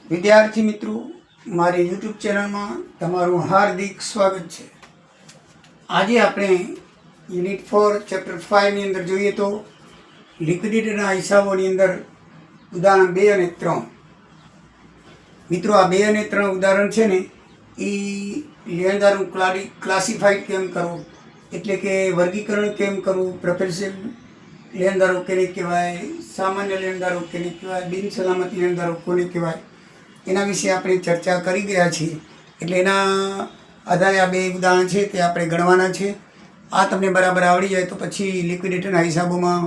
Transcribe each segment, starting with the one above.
વિદ્યાર્થી મિત્રો, મારી યુટ્યુબ ચેનલમાં તમારું હાર્દિક સ્વાગત છે. આજે આપણે યુનિટ 4 ચેપ્ટર 5 ની અંદર જોઈએ તો લિક્વિડિટીના હિસાબોની અંદર ઉદાહરણ 2 અને 3. મિત્રો, આ 2 અને 3 ઉદાહરણ છે ને એ લેણદારો ક્લાસિફાઈડ કેમ કરવું, એટલે કે વર્ગીકરણ કેમ કરવું, પ્રેફરન્શિયલ લેણદારો કેને કહેવાય, સામાન્ય લેણદારો કેને કહેવાય, બિન સલામત લેણદારો કોને કહેવાય, એના વિશે આપણે ચર્ચા કરી ગયા છીએ. એટલે એના આધારે આ 2 ઉદાહરણ છે તે આપણે ગણવાના છે. આ તમને બરાબર આવડી જાય તો પછી લિક્વિડિટીના હિસાબોમાં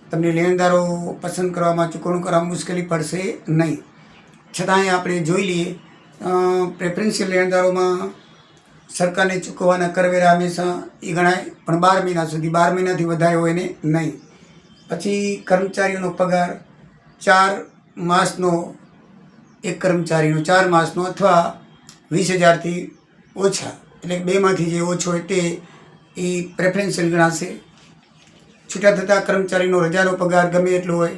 તમને લેણદારો પસંદ કરવામાં, ચૂકવણું કરવામાં મુશ્કેલી પડશે નહીં. છતાંય આપણે જોઈ લઈએ. પ્રેફરન્શિયલ લેણદારોમાં સરકારને ચૂકવવાના કરવેરા હંમેશા એ ગણાય, પણ 12 મહિના સુધી, 12 મહિનાથી વધારે હોય ને નહીં. પછી કર્મચારીઓનો પગાર 4 માસનો, એક કર્મચારીનો 4 માસનો અથવા 20,000થી ઓછા, એટલે 2માંથી જે ઓછો હોય તે એ પ્રેફરન્શિયલ ગણાશે. છૂટા થતા કર્મચારીનો રજાનો પગાર ગમે એટલો હોય,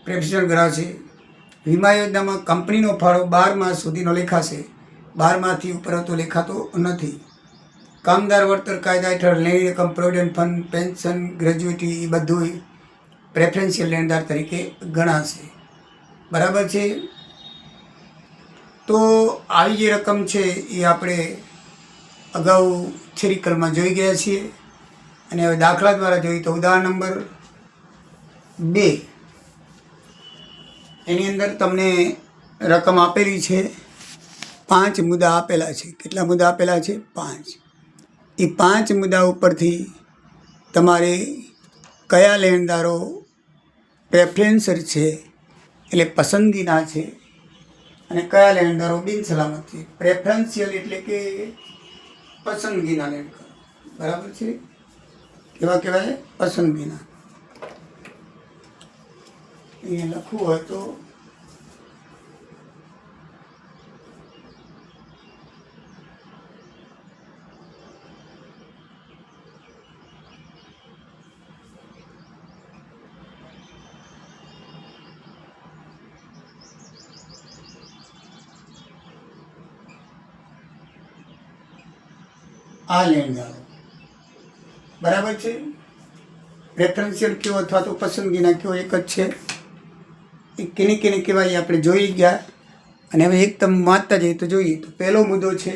પ્રેફરન્શિયલ ગણાશે. વીમા યોજનામાં કંપનીનો ફાળો 12 માસ સુધીનો લેખાશે, 12 માસથી ઉપર તો લેખાતો નથી. કામદાર વળતર કાયદા હેઠળ લેણી રકમ, પ્રોવિડન્ટ ફંડ, પેન્શન, ગ્રેજ્યુટી એ બધું પ્રેફરન્શિયલ લેણદાર તરીકે ગણાશે. બરાબર છે. તો આવી જે રકમ છે એ આપણે અગાઉ થિયરિકલમાં જોઈ ગયા છીએ, અને હવે દાખલા દ્વારા જોઈએ તો ઉદાહરણ નંબર 2 એની અંદર તમને રકમ આપેલી છે. 5 મુદ્દા આપેલા છે. કેટલા મુદ્દા આપેલા છે? 5. એ 5 મુદ્દા ઉપરથી તમારે કયા લેણદારો પ્રેફરન્શિયલ છે એટલે પસંદગીના છે, અને કયા લેણદારો બિન સલામત છે. પ્રેફરન્શિયલ એટલે કે પસંદગીના લેણદારો. બરાબર છે. કેવા કહેવાય? પસંદગીના. અહીંયા લખવું હોય તો આ લેણદારો. બરાબર છે. પ્રેફરન્શિયલ કયો અથવા તો પસંદગીના કયો એક જ છે. એ કેને કેને કહેવાય આપણે જોઈ ગયા. અને હવે એક તમે વાંચતા જઈએ તો જોઈએ તો પહેલો મુદ્દો છે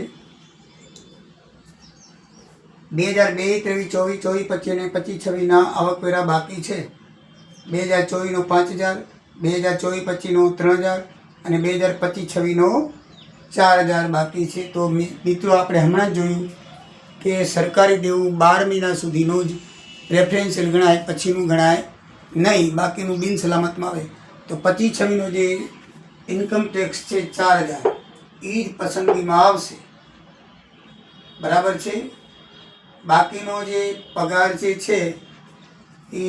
2022, 23, 24, 25 અને 25-26ના આવકવેરા બાકી છે. 2024નો 5,000, 2024-25નો 3,000 અને 2025-26નો 4,000 બાકી છે. તો મિત્રો, આપણે હમણાં જ જોયું કે સરકારી દેવું 12 મહિના સુધીનું જ પ્રેફરન્શિયલ ગણાય, પછીનું ગણાય નહીં, બાકીનું બિન સલામતમાં આવે. તો 25-26નો જે ઇન્કમ ટેક્સ છે 4,000 એ જ પસંદગીમાં આવશે. બરાબર છે. બાકીનો જે પગાર જે છે એ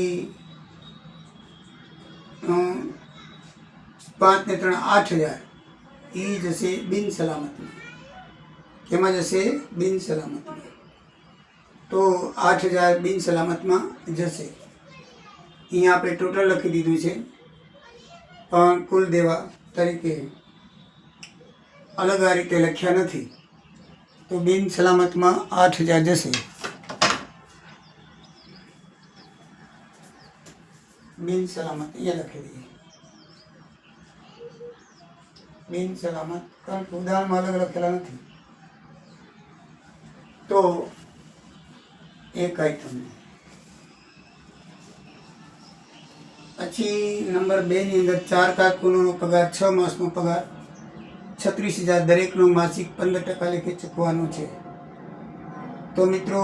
5 ને 3 8,000 એ જશે બિન સલામતમાં. કેમાં જશે? બિન સલામતમાં. તો 8,000 બિન સલામતમાં જશે. અહીંયા આપણે ટોટલ લખી દીધું છે, પણ કુલ દેવા તરીકે અલગ આ રીતે લખ્યા નથી. તો બિન સલામતમાં 8,000 જશે. બિન સલામત અહીંયા લખી દઈએ. બિન સલામત, કારણ કે ઉદાહરણમાં અલગ લખેલા નથી. તો એક આઈટમ. પછી નંબર 2 ની અંદર 4 કારકુનોનો પગાર, 6 માસનો પગાર 36,000 દરેકનો માસિક 15% લેખે ચૂકવાનો છે. તો મિત્રો,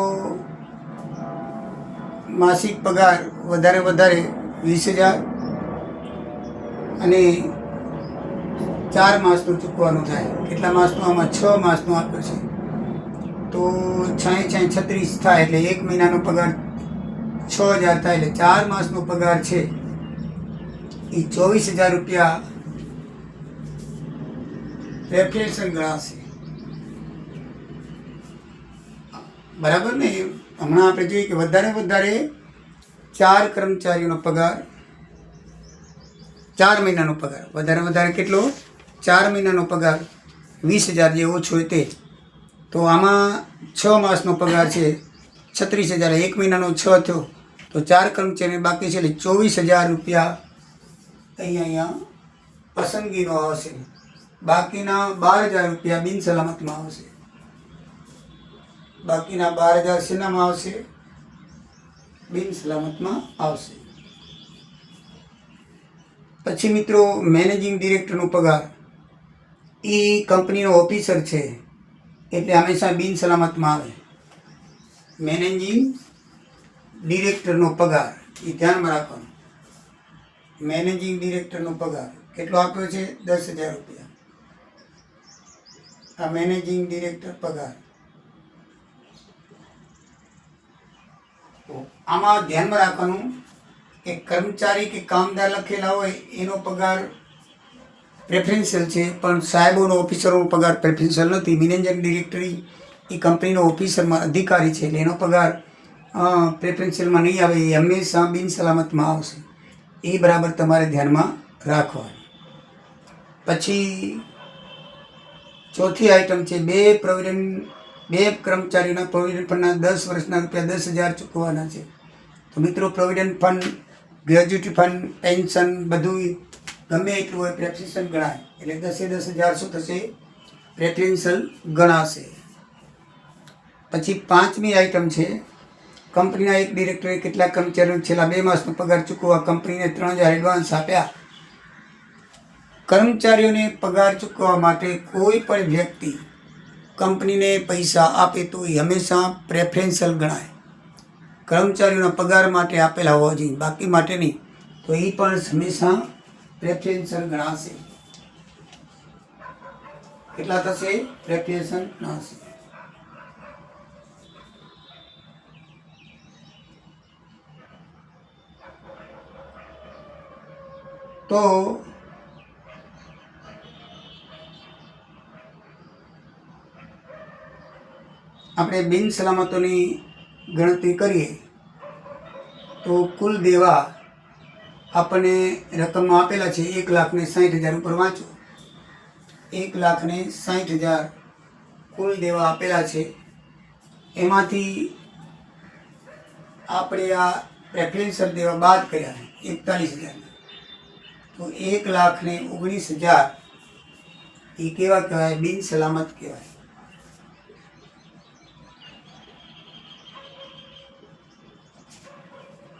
માસિક પગાર વધારે 20,000 અને 4 માસનું ચૂકવાનું થાય. કેટલા માસનું? આમાં 6 માસનું આપ્યો છે. તો 36 થાય એટલે 1 મહિનાનો પગાર 6,000 થાય, એટલે 4 માસનો પગાર છે એ 24,000 રૂપિયા પ્રેફરન્શિયલ ગણાશે. બરાબર ને? હમણાં આપણે જોઈએ કે વધારે 4 કર્મચારીઓનો પગાર, 4 મહિનાનો પગાર, વધારે કેટલો? 4 મહિનાનો પગાર 20,000 જે ઓછો હોય તે. તો આમાં 6 માસનો પગાર છે 36,000, 1 મહિનાનો 6 થયો તો 4 કર્મચારી બાકી છે એટલે 24,000 રૂપિયા અહીંયા પસંદગીનો આવશે. બાકીના 12,000 રૂપિયા બિન સલામતમાં આવશે. બાકીના 12,000 શેનામાં આવશે? બિન સલામતમાં આવશે. પછી મિત્રો મેનેજિંગ ડિરેક્ટરનો પગાર, એ કંપનીનો ઓફિસર છે એટલે હંમેશા બિન સલામતમાં આવે. મેનેજિંગ ડિરેક્ટરનો પગાર એ ધ્યાનમાં રાખવાનો. મેનેજિંગ ડિરેક્ટરનો પગાર કેટલો આપ્યો છે? 10,000 રૂપિયા. આ મેનેજિંગ ડિરેક્ટર પગાર. આમાં ધ્યાનમાં રાખવાનું કે કર્મચારી કે કામદાર લખેલા હોય એનો પગાર પ્રેફરન્શિયલ છે, પણ સાહેબોનો ઓફિસરોનો પગાર પ્રેફરન્શિયલ નથી. મેનેજિંગ ડિરેક્ટર એ કંપનીનો ઓફિસરમાં અધિકારી છે એટલે એનો પગાર પ્રેફરન્શિયલમાં નહીં આવે, એ હંમેશા બિન સલામતમાં આવશે. એ બરાબર તમારે ધ્યાનમાં રાખવાનું. પછી ચોથી આઈટમ છે બે કર્મચારીઓના પ્રોવિડન્ટ ફંડના 10 વર્ષના રૂપિયા 10,000 ચૂકવવાના છે. તો મિત્રો provident fund, gratuity fund, pension બધું ગમે એટલું હોય પ્રેફરન્શિયલ ગણાય. એટલે 10,000 શું થશે? પ્રેફરન્શિયલ ગણાશે. પછી 5મી આઈટમ છે કંપનીના એક ડિરેક્ટરે કેટલાક કર્મચારીઓને છેલ્લા 2 માસનો પગાર ચૂકવવા કંપનીને 3,000 એડવાન્સ આપ્યા. કર્મચારીઓને પગાર ચૂકવવા માટે કોઈ પણ વ્યક્તિ કંપનીને પૈસા આપે તો એ હંમેશા પ્રેફરન્શિયલ ગણાય. કર્મચારીઓના પગાર માટે આપેલા હોવા જોઈએ, બાકી માટે નહીં. તો એ પણ હંમેશા પ્રેફરન્શિયલ ગણાશે. કેટલા થશે? પ્રેફરન્શિયલ ગણાશે. તો આપણે બિન સલામતોની ગણતરી કરીએ તો કુલ દેવા આપણને રકમમાં આપેલા છે 1,60,000 ઉપર વાંચો. 1,60,000 કુલ દેવા આપેલા છે. એમાંથી આપણે આ પ્રેફરન્શિયલ દેવા બાદ કર્યા 41,000. તો 1,19,000 એ કેવા કહેવાય? બિન સલામત કહેવાય.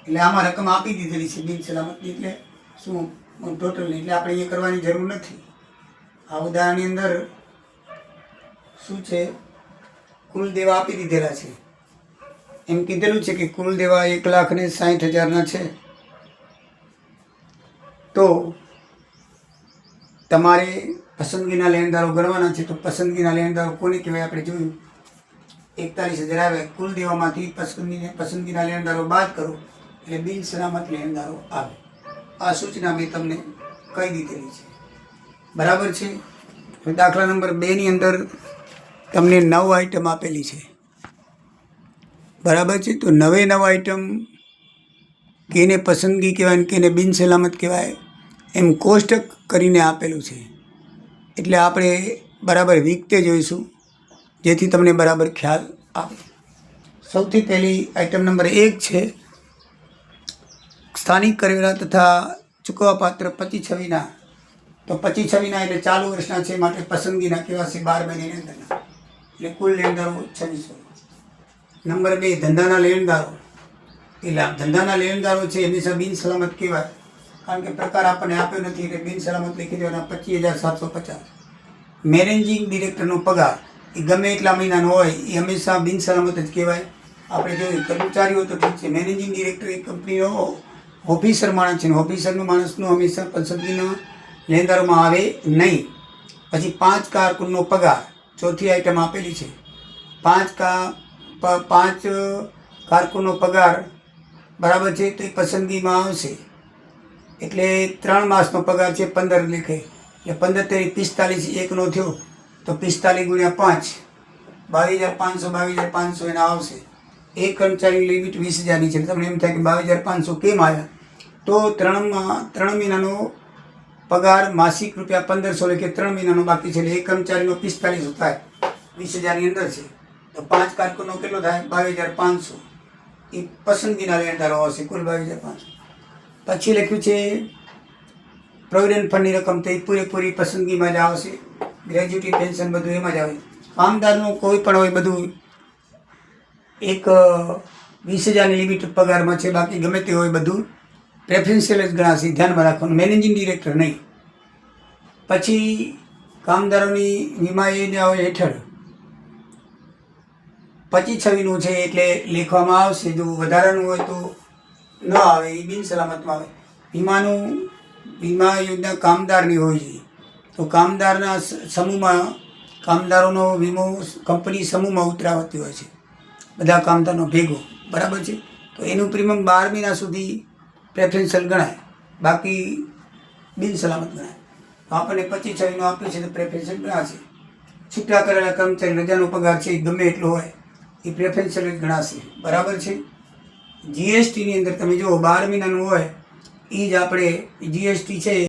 એટલે આમાં રકમ આપી દીધેલી છે બિન સલામતની, એટલે શું ટોટલ, એટલે આપણે એ કરવાની જરૂર નથી. આ ઉદાહરણની અંદર શું છે? કુલ દેવા આપી દીધેલા છે. એમ કીધેલું છે કે કુલ દેવા 1,60,000 છે. તો તમારે પસંદગીના લેણદારો ગણવાના છે. તો પસંદગીના લેણદારો કોને કહેવાય? આપણે જોયું 41,000 આવે. કુલ દેવામાંથી પસંદગીના લેણદારો બાદ કરો એટલે બિન સલામત લેણદારો આવે. આ સૂચના મેં તમને કહી દીધેલી છે. બરાબર છે. દાખલા નંબર 2ની અંદર તમને 9 આઈટમ આપેલી છે. બરાબર છે. તો 9 આઈટમ કેને પસંદગી કહેવાય ને કેને બિન સલામત કહેવાય એમ કોષ્ટક કરીને આપેલું છે. એટલે આપણે બરાબર વિગતે જોઈશું જેથી તમને બરાબર ખ્યાલ આવે. સૌથી પહેલી આઈટમ નંબર 1 છે સ્થાનિક કરવેરા તથા ચૂકવવાપાત્ર 25/6ના. તો 25/6ના એટલે ચાલુ વર્ષના છે, માટે પસંદગીના કહેવાશે 12 મહિનાની અંદરના. એટલે કુલ લેણદારો 2600. નંબર 2 ધંધાના લેણદારો. એટલે ધંધાના લેણદારો છે હંમેશા બિન સલામત કહેવાય, કારણ કે પ્રકાર આપણને આપ્યો નથી એટલે બિન સલામત લખી દેવાના 25,750. મેનેજિંગ ડિરેક્ટરનો પગાર એ ગમે એટલા મહિનાનો હોય એ હંમેશા બિન સલામત જ કહેવાય. આપણે જોયું કર્મચારીઓ તો ઠીક છે, મેનેજિંગ ડિરેક્ટર એક કંપનીનો ઓફિસર માણસ છે ને ઓફિસરનું માણસનું હંમેશા પસંદગીના લેણદારોમાં આવે નહીં. પછી 5 કારકુનનો પગાર ચોથી આઈટમ આપેલી છે. 5 કારકુનનો પગાર બરાબર છે, તો એ પસંદગીમાં આવશે. એટલે 3 માસનો પગાર છે 15 લેખે, એટલે 15 તેરી 45, 1નો થયો તો 45 × 5 22,500, 22,500 એના આવશે. એક કર્મચારીની લિમિટ 20,000ની છે. તમને એમ થાય કે 22,500 કેમ આવ્યા? તો 3 મહિનાનો પગાર માસિક રૂપિયા 1500 લેખે 3 મહિનાનો બાકી છે એટલે એક કર્મચારીનો 4500 થાય, 20,000ની અંદર છે તો 5 કારકુનનો કેટલો થાય? 22,500. એ પસંદગીના લેણદારો આવશે, કુલ 22,500. પછી લખ્યું છે પ્રોવિડન્ટ ફંડની રકમ, તો એ પૂરેપૂરી પસંદગીમાં જ આવશે. ગ્રેજ્યુટી પેન્શન બધું એમાં જ આવે. કામદારનું કોઈ પણ હોય બધું એક 20,000ની લિમિટ પગારમાં છે, બાકી ગમે તે હોય બધું પ્રેફરન્શિયલ જ ગણાશે, ધ્યાનમાં રાખવાનું, મેનેજિંગ ડિરેક્ટર નહીં. પછી કામદારોની વીમા યોજનાઓ હેઠળ 25-26નું છે એટલે લખવામાં આવશે. જો વધારાનું હોય તો ન આવે, એ બિન સલામતમાં આવે. વીમા યોજના કામદારની હોય છે તો કામદારના સમૂહમાં કામદારોનો વીમો કંપની સમૂહમાં ઉતરાવતી હોય છે, બધા કામદારનો ભેગો, બરાબર છે. તો એનું પ્રીમિયમ 12 મહિના સુધી પ્રેફરન્શિયલ ગણાય, બાકી બિન સલામત ગણાય. તો આપણને 25-26નું આપ્યું છે તો પ્રેફરન્શિયલ ગણાશે. છૂટા કરેલા કર્મચારી રજાનો પગાર છે ગમે એટલો હોય એ પ્રેફરન્શિયલ જ ગણાશે, બરાબર છે. જીએસટીની અંદર તમે જુઓ 12 મહિનાનું હોય એ જ આપણે જીએસટી છે